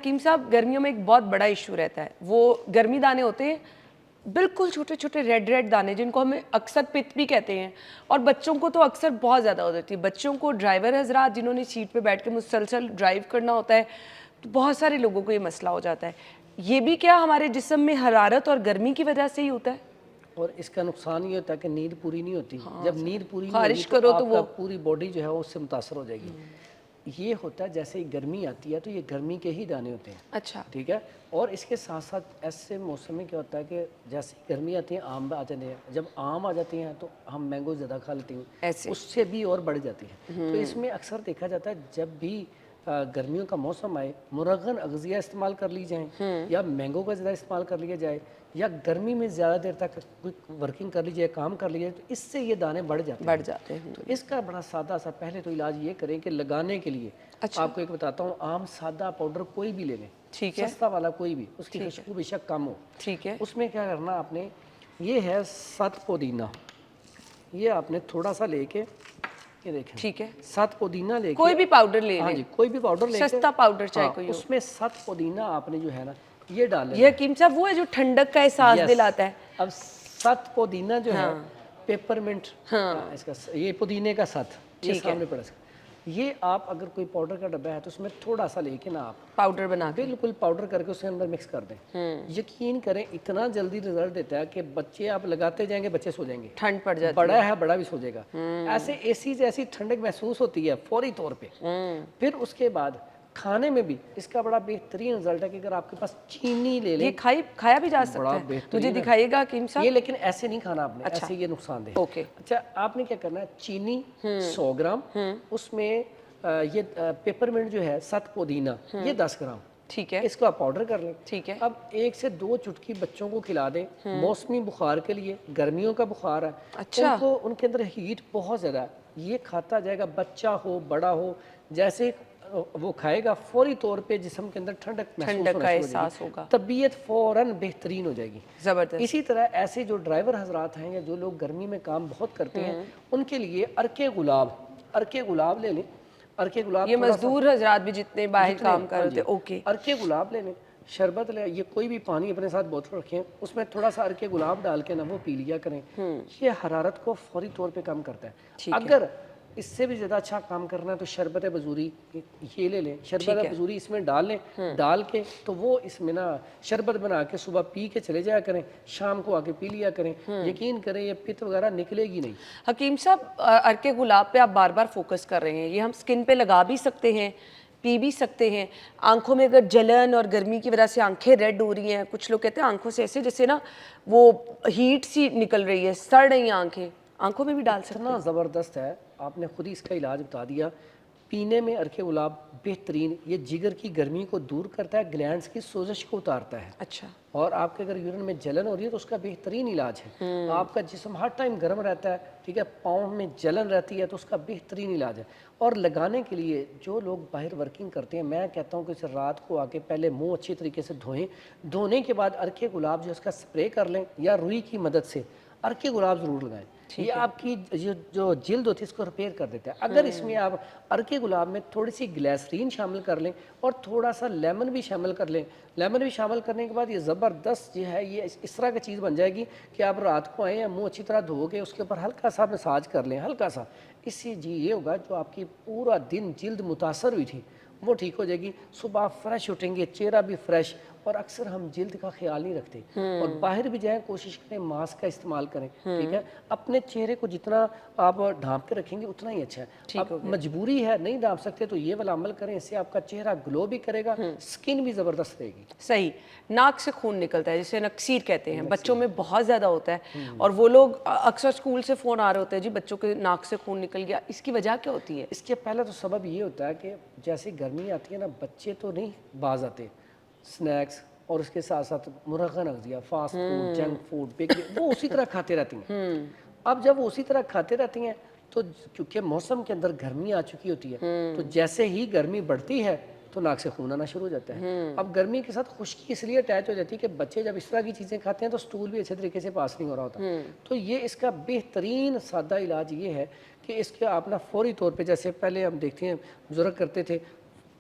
حکیم صاحب گرمیوں میں ایک بہت بڑا ایشو رہتا ہے، وہ گرمی دانے ہوتے ہیں بالکل چھوٹے چھوٹے ریڈ دانے جن کو ہمیں اکثر پت بھی کہتے ہیں، اور بچوں کو تو اکثر بہت زیادہ ہو جاتی ہے۔ بچوں کو ڈرائیور حضرات جنہوں نے سیٹ پہ بیٹھ کے مسلسل ڈرائیو کرنا ہوتا ہے تو بہت سارے لوگوں کو یہ مسئلہ ہو جاتا ہے۔ یہ بھی کیا ہمارے جسم میں حرارت اور گرمی کی وجہ سے ہی ہوتا ہے؟ اور اس کا نقصان یہ ہوتا ہے کہ نیند پوری نہیں ہوتی۔ جب نیند پوری نہیں خارش ہوگی کرو تو تو آپ وہ کا پوری باڈی جو ہے وہ اس سے متاثر ہو جائے گی۔ یہ ہوتا ہے جیسے ہی گرمی آتی ہے تو یہ گرمی کے ہی دانے ہوتے ہیں، اچھا ٹھیک ہے۔ اور اس کے ساتھ ساتھ ایسے موسم میں کیا ہوتا ہے کہ جیسے گرمی آتی ہے آم آ جاتے ہیں، جب آم آ جاتے ہیں تو ہم مینگو زیادہ کھا لیتے ہیں، ایسے اس سے بھی اور بڑھ جاتی ہے۔ تو اس میں اکثر دیکھا جاتا ہے جب بھی گرمیوں کا موسم آئے مرغن اغذیہ استعمال کر لی جائیں، یا مینگو کا زیادہ استعمال کر لیا جائے، یا گرمی میں زیادہ دیر تک ورکنگ کر لی جائے، کام کر لی جائے، تو اس سے یہ دانے بڑھ جاتے ہیں۔ تو اس کا بڑا سادہ سا پہلے تو علاج یہ کریں کہ لگانے کے لیے آپ کو ایک بتاتا ہوں، عام سادہ پاؤڈر کوئی بھی لے لیں، سستا والا کوئی بھی، اس کی خوشبو بے شک کم ہو، ٹھیک ہے، اس میں کیا کرنا آپ نے، یہ ہے 7 پودینہ، یہ آپ نے تھوڑا سا لے کے، یہ دیکھیں، ٹھیک ہے، 7 پودینہ لے کے، کوئی بھی پاؤڈر لے ہاں لیں، جی کوئی بھی پاؤڈر لے کے، سستا پاؤڈر چاہے کوئی ہو۔ اس میں 7 پودینہ آپ نے جو ہے نا یہ ڈال یہ حکیم صاحب وہ ہے جو ٹھنڈک کا احساس دلاتا ہے۔ اب 7 پودینہ جو ہے پیپر منٹ، اس کا یہ پودینے کا 7 یہ سامنے پڑا، یہ آپ اگر کوئی پاؤڈر کا ڈبہ ہے تو اس میں تھوڑا سا لے کے نا آپ پاؤڈر بنا کے بالکل پاؤڈر کر کے اس کے اندر مکس کر دیں، یقین کریں اتنا جلدی رزلٹ دیتا ہے کہ بچے آپ لگاتے جائیں گے بچے سو جائیں گے، ٹھنڈ پڑ جاتی بڑا ہے بڑا بھی سو جائے گا، ایسے اے سی جیسی ٹھنڈک محسوس ہوتی ہے فوری طور پہ۔ پھر اس کے بعد کھانے میں بھی اس کا بڑا بہترین رزلٹ ہے کہ اگر آپ کے پاس چینی لے لیں، یہ کھایا بھی جا سکتا ہے، مجھے دکھائیے گا حکیم صاحب۔ یہ لیکن ایسے نہیں کھانا آپ نے، ایسے یہ نقصان دہ۔ اوکے، اچھا آپ نے کیا کرنا ہے، چینی 100 گرام، اس میں یہ پیپر منٹ جو ہے 7 پودینہ یہ 10 گرام، ٹھیک ہے، اس کو آپ پاؤڈر کر لیں۔ ٹھیک ہے، اب 1 سے 2 چٹکی بچوں کو کھلا دیں، موسمی بخار کے لیے، گرمیوں کا بخار ہے، ان کو ان کے اندر ہیٹ بہت زیادہ ہے، یہ کھاتا جائے گا بچہ ہو بڑا ہو، جیسے وہ کھائے گا فوری طور پہ جسم کے اندر ٹھنڈک محسوس ہونا شروع ہو جائے گی، طبیعت فوراً بہترین ہو جائے گی۔ زبردست۔ اسی طرح ایسے جو ڈرائیور حضرات ہیں یا جو لوگ گرمی میں کام بہت کرتے ہیں ان کے لیے ارکے گلاب لے لیں، ارکے گلاب، یہ مزدور حضرات بھی جتنے باہر کام کر رہے تھے، اوکے، ارکے گلاب لے لیں، شربت لے، یہ کوئی بھی پانی اپنے ساتھ بوتل رکھیں، اس میں تھوڑا سا ارکے گلاب ڈال کے نا وہ پی لیا کریں، یہ حرارت کو فوری طور پہ کم کرتا ہے۔ اگر اس سے بھی زیادہ اچھا کام کرنا ہے تو شربت بزوری یہ لے لیں، شربت بزوری اس میں ڈال لیں، ڈال کے تو وہ اس میں نا شربت بنا کے صبح پی کے چلے جایا کریں، شام کو آ کے پی لیا کریں، یقین کریں یہ پت وغیرہ نکلے گی نہیں۔ حکیم صاحب ارکے گلاب پہ آپ بار بار فوکس کر رہے ہیں، یہ ہم سکن پہ لگا بھی سکتے ہیں، پی بھی سکتے ہیں، آنکھوں میں اگر جلن اور گرمی کی وجہ سے آنکھیں ریڈ ہو رہی ہیں، کچھ لوگ کہتے ہیں آنکھوں سے ایسے جیسے نا وہ ہیٹ سی نکل رہی ہے، سڑ رہی ہیں آنکھیں، آنکھوں میں بھی ڈال سکتے ہیں؟ اتنا زبردست ہے، آپ نے خود ہی اس کا علاج بتا دیا۔ پینے میں ارکے گلاب بہترین، یہ جگر کی گرمی کو دور کرتا ہے، گلینڈز کی سوزش کو اتارتا ہے، اچھا، اور آپ کے اگر یورین میں جلن ہو رہی ہے تو اس کا بہترین علاج ہے۔ آپ کا جسم ہر ٹائم گرم رہتا ہے، ٹھیک ہے، پاؤں میں جلن رہتی ہے تو اس کا بہترین علاج ہے۔ اور لگانے کے لیے جو لوگ باہر ورکنگ کرتے ہیں، میں کہتا ہوں کہ رات کو آ کے پہلے منہ اچھی طریقے سے دھوئیں، دھونے کے بعد ارکے گلاب جو اس کا سپرے کر لیں، یا روئی کی مدد سے ارکے گلاب ضرور لگائیں، یہ آپ کی جو جلد ہوتی ہے اس کو ریپیئر کر دیتا ہے۔ اگر اس میں آپ ارکے گلاب میں تھوڑی سی گلیسرین شامل کر لیں اور تھوڑا سا لیمن بھی شامل کر لیں، لیمن بھی شامل کرنے کے بعد یہ زبردست جو ہے یہ اس طرح کی چیز بن جائے گی کہ آپ رات کو آئیں، منہ اچھی طرح دھو کے اس کے اوپر ہلکا سا مساج کر لیں، ہلکا سا، اس سے جی یہ ہوگا جو آپ کی پورا دن جلد متاثر ہوئی تھی وہ ٹھیک ہو جائے گی، صبح فریش اٹھیں گے، چہرہ بھی فریش۔ اور اکثر ہم جلد کا خیال نہیں رکھتے، اور باہر بھی جائیں کوشش کریں ماسک کا استعمال کریں، ٹھیک ہے، اپنے چہرے کو جتنا آپ ڈھانپ کے رکھیں گے اتنا ہی اچھا ہے۔ اب مجبوری ہے نہیں ڈھانپ سکتے تو یہ والا عمل کریں، اس سے آپ کا چہرہ گلو بھی کرے گا، سکن بھی زبردست رہے گی۔ صحیح، ناک سے خون نکلتا ہے جسے نکسیر کہتے ہیں، بچوں میں بہت زیادہ ہوتا ہے، اور وہ لوگ اکثر اسکول سے فون آ رہے ہوتے ہیں جی بچوں کے ناک سے خون نکل گیا، اس کی وجہ کیا ہوتی ہے؟ اس کے پہلا تو سبب یہ ہوتا ہے کہ جیسے گرمی آتی ہے نا، بچے تو نہیں باز آتے، سنیکس اور اس کے ساتھ ساتھ مرغن اغذیہ، fast food, junk food, bakery, وہ اسی طرح کھاتے رہتی ہیں۔ اب جب وہ اسی طرح کھاتے رہتی ہیں تو کیونکہ موسم کے اندر گرمی آ چکی ہوتی ہے، تو جیسے ہی گرمی بڑھتی ہے تو ناک سے خون آنا شروع ہو جاتا ہے۔ اب گرمی کے ساتھ خشکی اس لیے اٹیچ ہو جاتی ہے کہ بچے جب اس طرح کی چیزیں کھاتے ہیں تو سٹول بھی اچھے طریقے سے پاس نہیں ہو رہا ہوتا، تو یہ اس کا بہترین سادہ علاج یہ ہے کہ اس کے آپ نا فوری طور پہ، جیسے پہلے ہم دیکھتے ہیں بزرگ کرتے تھے،